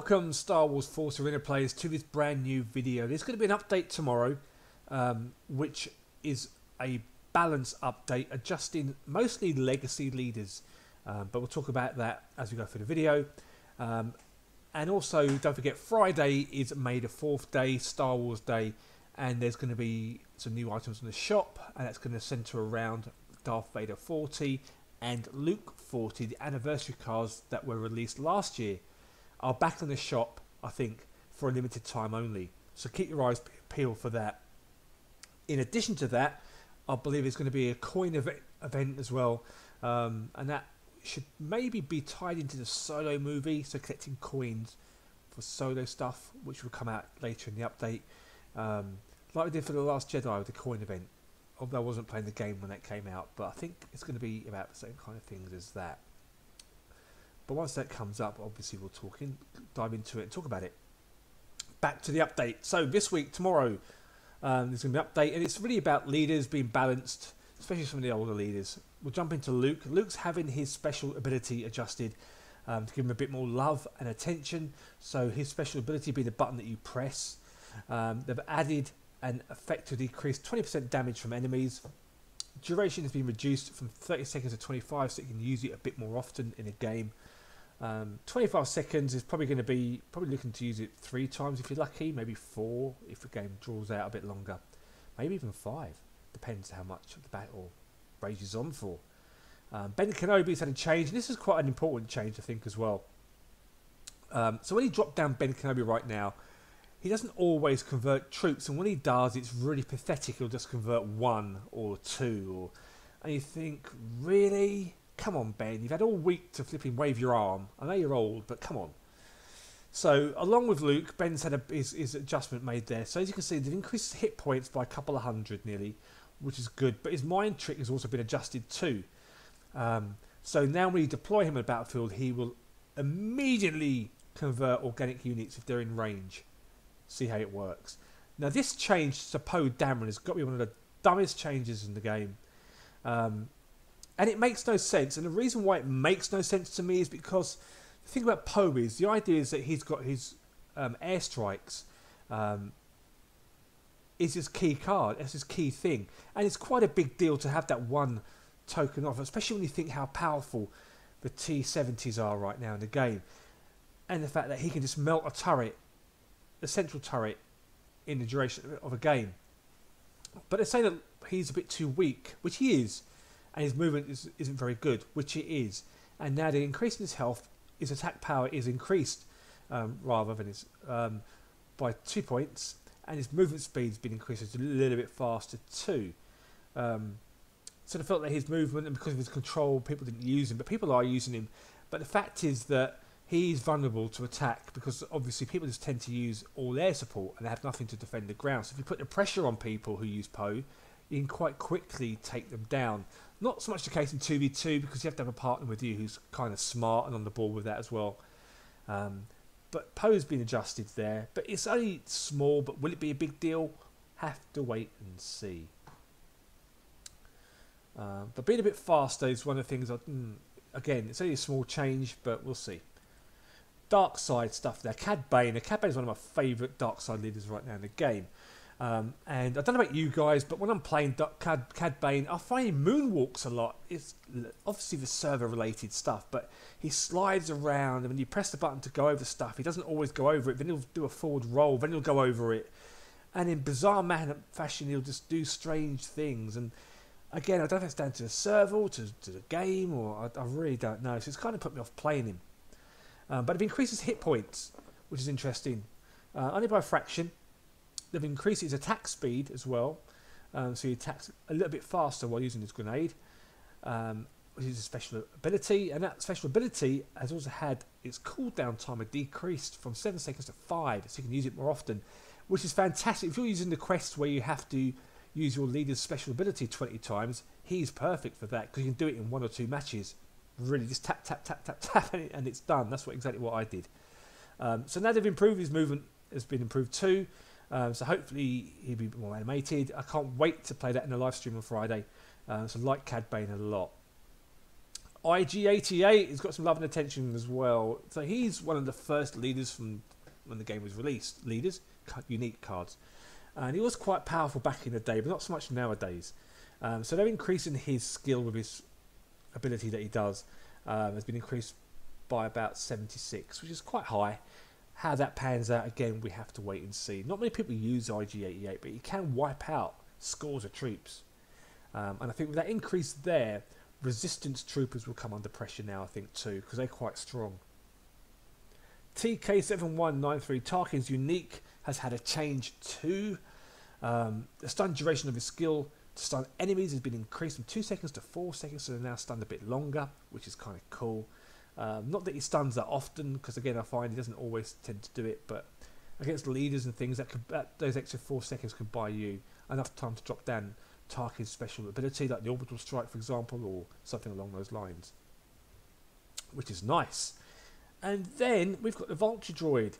Welcome Star Wars Force Arena players to this brand new video. There's going to be an update tomorrow, which is a balance update adjusting mostly legacy leaders, but we'll talk about that as we go through the video. And also don't forget, Friday is May the 4th day, Star Wars Day, and there's going to be some new items in the shop, and that's going to centre around Darth Vader 40 and Luke 40, the anniversary cards that were released last year are back in the shop, I think, for a limited time only. So keep your eyes peeled for that. In addition to that, I believe it's going to be a coin event as well, and that should maybe be tied into the Solo movie, so collecting coins for Solo stuff, which will come out later in the update, like we did for The Last Jedi with the coin event. Although I wasn't playing the game when that came out, but I think it's going to be about the same kind of things as that. But once that comes up, obviously we'll dive into it and talk about it. Back to the update. So this week, tomorrow, there's going to be an update, and it's really about leaders being balanced, especially some of the older leaders. We'll jump into Luke. Luke's having his special ability adjusted to give him a bit more love and attention. So his special ability being the button that you press. They've added an effect to decrease 20% damage from enemies. Duration has been reduced from 30 seconds to 25, so you can use it a bit more often in a game. 25 seconds is probably going to be looking to use it 3 times if you're lucky, maybe 4 if the game draws out a bit longer, maybe even 5, depends how much of the battle rages on for. Ben Kenobi's had a change, and this is quite an important change, I think, as well. So when you drop down Ben Kenobi right now, he doesn't always convert troops, and when he does, it's really pathetic. He'll just convert 1 or 2, and you think, really? Come on, Ben, you've had all week to flipping wave your arm. I know you're old, but come on. So, along with Luke, Ben's had his adjustment made there. So, as you can see, they've increased his hit points by a couple of hundred nearly, which is good. But his mind trick has also been adjusted too. So, now when you deploy him in a battlefield, he will immediately convert organic units if they're in range. See how it works. Now, this change to Poe Dameron has got to be one of the dumbest changes in the game. And it makes no sense, and the reason why it makes no sense to me is because the thing about Poe is, the idea is that he's got his airstrikes is his key card, that's his key thing, and it's quite a big deal to have that one token off, especially when you think how powerful the T-70s are right now in the game, and the fact that he can just melt a turret, the central turret, in the duration of a game. But they say that he's a bit too weak, which he is, and his movement isn't very good, which it is. And now the increase in his health, his attack power is increased rather than his by 2 points, and his movement speed's been increased a little bit faster too. So I felt that his movement, and because of his control, people didn't use him, but people are using him. But the fact is that he's vulnerable to attack because obviously people just tend to use all air support and they have nothing to defend the ground. So if you put the pressure on people who use Poe, you can quite quickly take them down. Not so much the case in 2v2 because you have to have a partner with you who's kind of smart and on the ball with that as well. But Poe's been adjusted there. But it's only small, but will it be a big deal? Have to wait and see. But being a bit faster is one of the things, again, it's only a small change, but we'll see. Dark side stuff there. Cad Bane. Cad Bane is one of my favourite dark side leaders right now in the game. And I don't know about you guys, but when I'm playing Cad Bane, I find he moonwalks a lot. It's obviously the server related stuff, but he slides around, and when you press the button to go over stuff, he doesn't always go over it. Then he'll do a forward roll, then he'll go over it, and in bizarre fashion he'll just do strange things. And again, I don't know if it's down to the server or to the game, or I really don't know. So it's kind of put me off playing him. But it increases hit points, which is interesting, only by a fraction. They've increased his attack speed as well, so he attacks a little bit faster while using his grenade, which is a special ability, and that special ability has also had its cooldown timer decreased from 7 seconds to 5, so you can use it more often, which is fantastic. If you're using the quest where you have to use your leader's special ability 20 times, he's perfect for that, because you can do it in 1 or 2 matches. Really, just tap, tap, tap, tap, tap, and it's done. That's exactly what I did. So now they've improved his movement, has been improved too. So hopefully he'll be more animated. I can't wait to play that in the live stream on Friday. So I like Cad Bane a lot. IG-88 has got some love and attention as well. So he's one of the first leaders from when the game was released. Leaders, unique cards. And he was quite powerful back in the day, but not so much nowadays. So they're increasing his skill with his ability that he does. Has been increased by about 76, which is quite high. How that pans out, again, we have to wait and see. Not many people use IG-88, but he can wipe out scores of troops. And I think with that increase there, resistance troopers will come under pressure now, I think, too, because they're quite strong. TK7193, Tarkin's unique, has had a change too. The stun duration of his skill to stun enemies has been increased from 2 seconds to 4 seconds, so they're now stunned a bit longer, which is kind of cool. Not that he stuns that often, because again I find he doesn't always tend to do it, but against leaders and things, those extra 4 seconds can buy you enough time to drop down Tarkin's special ability, like the orbital strike for example, or something along those lines, which is nice. And then we've got the Vulture Droid.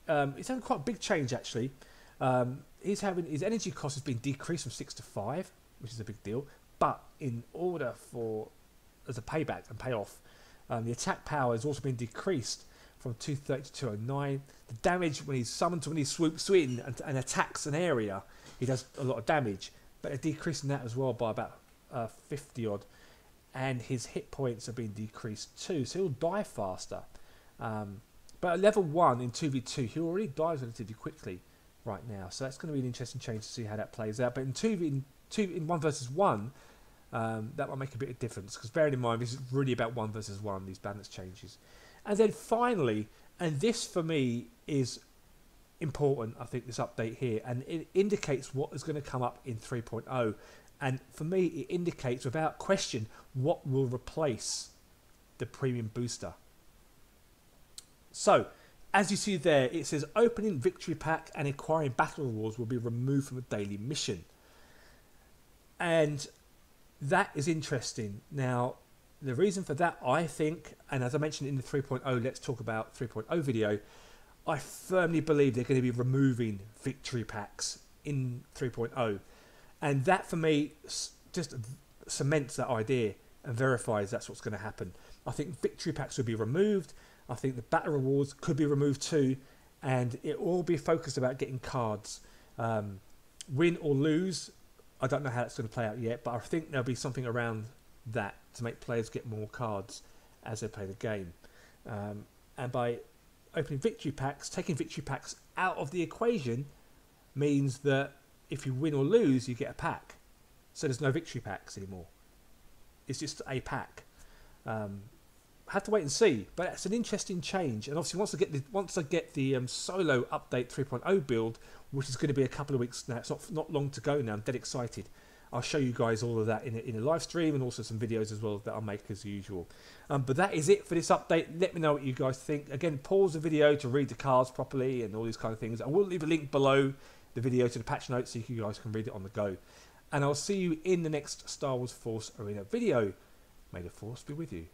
It's having quite a big change actually. His energy cost has been decreased from 6 to 5, which is a big deal. But in order for, as a payback and payoff, the attack power has also been decreased from 230 to 209. The damage when he's summoned, when he swoops in and attacks an area, he does a lot of damage. But they're decreasing that as well by about 50 odd. And his hit points have been decreased too, so he'll die faster. But at level 1 in 2v2, he already dies relatively quickly right now. So that's going to be an interesting change to see how that plays out. But in 1 versus 1, that might make a bit of difference, because bearing in mind this is really about 1 versus 1, these balance changes. And then finally, and this for me is important, I think, this update here, and it indicates what is going to come up in 3.0. And for me, it indicates without question what will replace the premium booster. So, as you see there, it says opening victory pack and acquiring battle rewards will be removed from a daily mission. And that is interesting. Now, the reason for that, I think, and as I mentioned in the 3.0, let's talk about 3.0 video, I firmly believe they're going to be removing victory packs in 3.0. And that, for me, just cements that idea and verifies that's what's going to happen. I think victory packs will be removed. I think the battle rewards could be removed too. And it will be focused about getting cards. Win or lose, I don't know how that's going to play out yet, but I think there'll be something around that to make players get more cards as they play the game. And by opening victory packs, taking victory packs out of the equation means that if you win or lose, you get a pack. So there's no victory packs anymore. It's just a pack. Have to wait and see, but it's an interesting change. And obviously, once I get the solo update 3.0 build, which is going to be a couple of weeks now, it's not long to go now. I'm dead excited. I'll show you guys all of that in a live stream, and also some videos as well that I'll make as usual. But that is it for this update. Let me know what you guys think. Again, pause the video to read the cards properly and all these kind of things. I will leave a link below the video to the patch notes so you guys can read it on the go. And I'll see you in the next Star Wars Force Arena video. May the Force be with you.